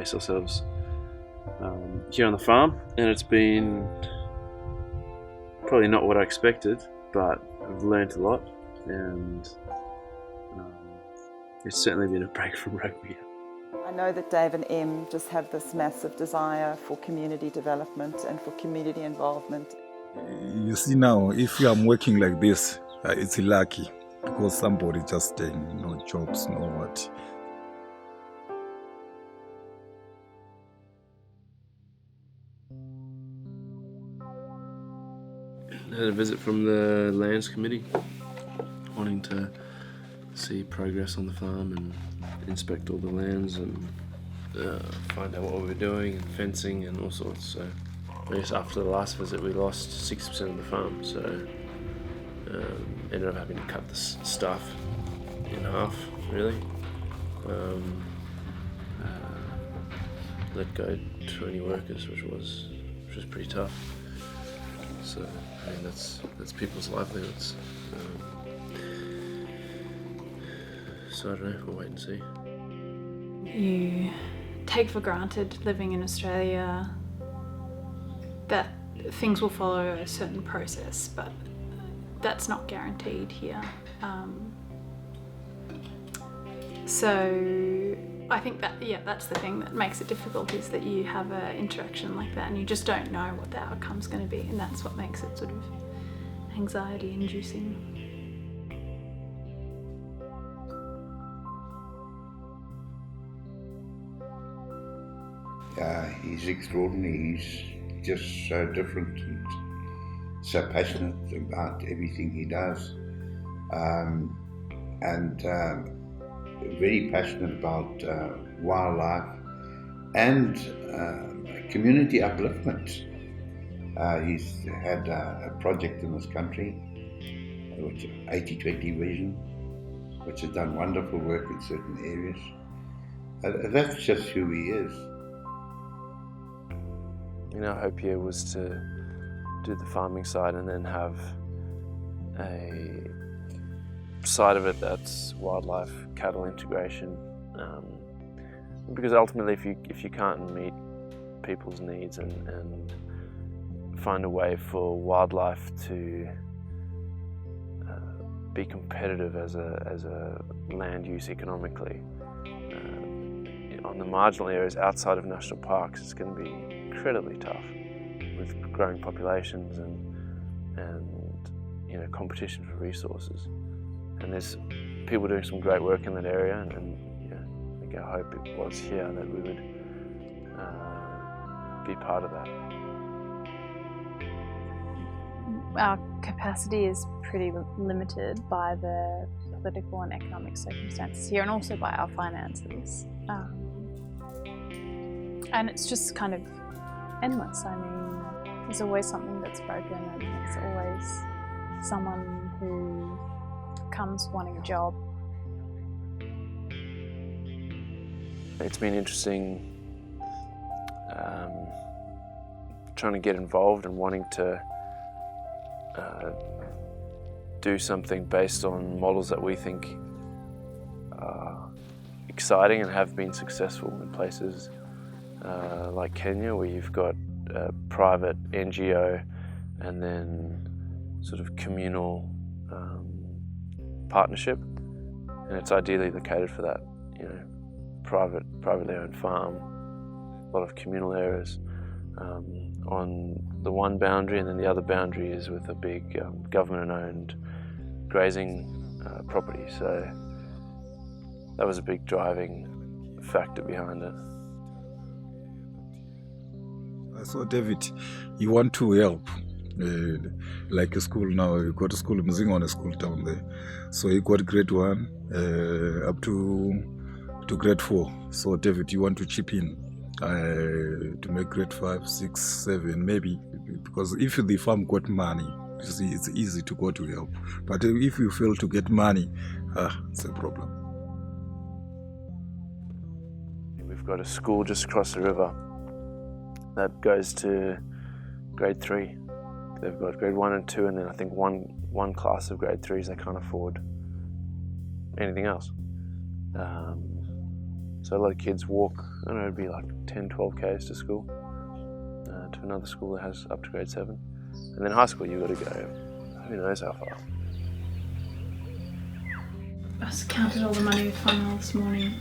base ourselves here on the farm, and it's been probably not what I expected, but I've learned a lot, and it's certainly been a break from rugby. I know that Dave and Em just have this massive desire for community development and for community involvement. You see now, if I'm working like this, it's lucky because somebody just staying, no jobs, no what. I had a visit from the Lands Committee, wanting to see progress on the farm and inspect all the lands and find out what we were doing and fencing and all sorts. So I guess after the last visit we lost 60% of the farm, so ended up having to cut the staff in half, really. Let go 20 workers, which was pretty tough. So I mean that's people's livelihoods. So I don't know, we'll wait and see. You take for granted living in Australia that things will follow a certain process, but that's not guaranteed here. So I think that, that's the thing that makes it difficult, is that you have an interaction like that and you just don't know what the outcome's going to be, and that's what makes it sort of anxiety inducing. He's extraordinary. He's just so different and so passionate about everything he does, and very passionate about wildlife and community upliftment. He's had a project in this country, which 80-20 vision, which has done wonderful work in certain areas. That's just who he is. Our hope here was to do the farming side and then have a side of it that's wildlife, cattle integration, because ultimately if you can't meet people's needs and find a way for wildlife to be competitive as a land use economically, on the marginal areas outside of national parks, it's going to be incredibly tough with growing populations and competition for resources. And there's people doing some great work in that area, and I think our hope it was here that we would be part of that. Our capacity is pretty limited by the political and economic circumstances here, and also by our finances. And it's just kind of endless. I mean, there's always something that's broken, and there's always someone who comes wanting a job. It's been interesting trying to get involved and wanting to do something based on models that we think are exciting and have been successful in places like Kenya, where you've got a private NGO and then sort of communal partnership, and it's ideally located for that. Privately owned farm, a lot of communal areas on the one boundary, and then the other boundary is with a big government-owned grazing property. So that was a big driving factor behind it. So David, you want to help, like a school now. You got a school, Mzingwane school down there. So you got grade 1 up to grade 4. So David, you want to chip in to make grade 5, 6, 7, maybe, because if the farm got money, you see, it's easy to go to help. But if you fail to get money, it's a problem. We've got a school just across the river that goes to grade 3. They've got grade 1 and 2, and then I think one class of grade 3s they can't afford anything else. So a lot of kids walk, I don't know, it'd be like 10, 12 k's to school, to another school that has up to grade 7. And then high school you've got to go, who knows how far. I just counted all the money with funnel this morning.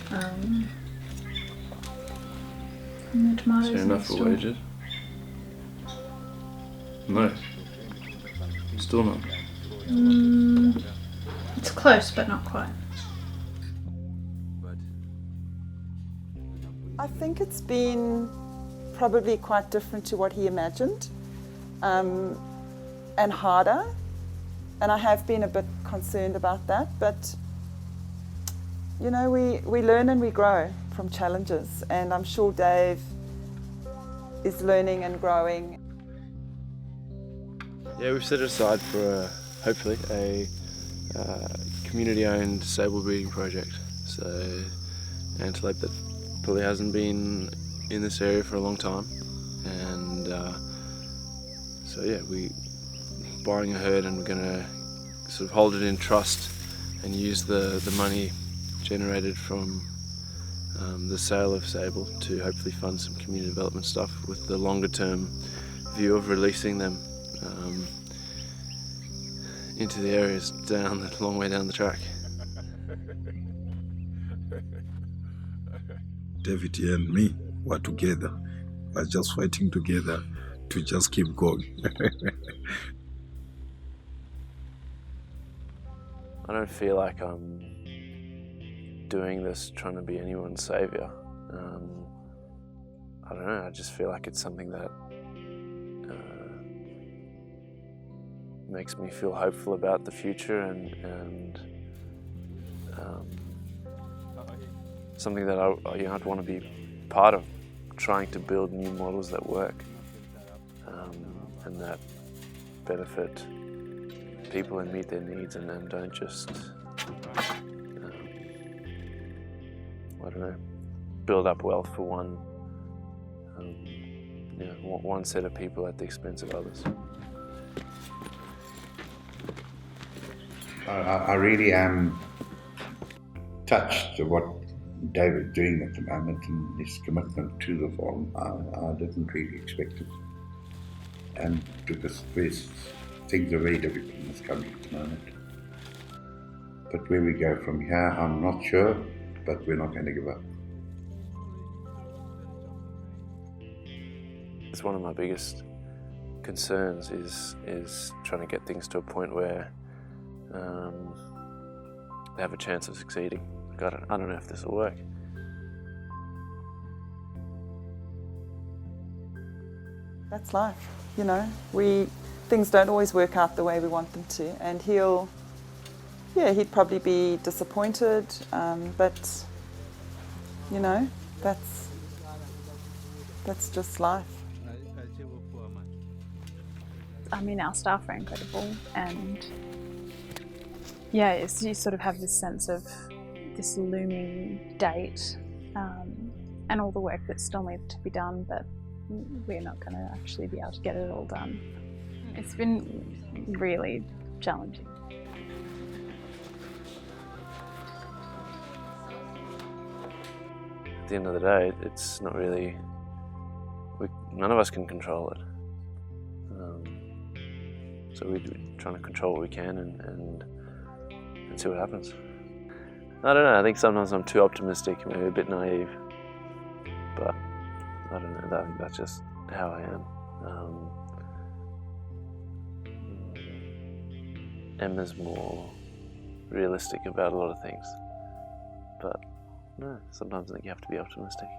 And the tomatoes. Is there enough for wages? No. Still not. It's close, but not quite. I think it's been probably quite different to what he imagined, and harder. And I have been a bit concerned about that, but you know, we learn and we grow from challenges, and I'm sure Dave is learning and growing. Yeah, we've set it aside for hopefully a community-owned sable breeding project. So antelope that probably hasn't been in this area for a long time, and so yeah, we're buying a herd and we're going to sort of hold it in trust and use the money generated from the sale of sable to hopefully fund some community development stuff, with the longer term view of releasing them into the areas down the long way down the track. David and me were together, we're just fighting together to just keep going. I don't feel like I'm doing this trying to be anyone's saviour. I don't know, I just feel like it's something that makes me feel hopeful about the future, and something that I'd want to be part of, trying to build new models that work and that benefit people and meet their needs, and then don't just I don't know, build up wealth for one set of people at the expense of others. I really am touched at what David's doing at the moment and his commitment to the farm. I didn't really expect it. And because things are very difficult in this country at the moment. But where we go from here, I'm not sure, but we're not going to give up. It's one of my biggest concerns is trying to get things to a point where they have a chance of succeeding. I don't know if this will work. That's life, you know. Things don't always work out the way we want them to, and he'd probably be disappointed, but you know, that's just life. I mean, our staff are incredible, and yeah, you sort of have this sense of this looming date and all the work that still needs to be done, but we're not going to actually be able to get it all done. It's been really challenging. At the end of the day, it's not really, none of us can control it. So we're trying to control what we can and see what happens. I don't know, I think sometimes I'm too optimistic, maybe a bit naive, but I don't know, that's just how I am. Emma's more realistic about a lot of things, but no, sometimes I think you have to be optimistic.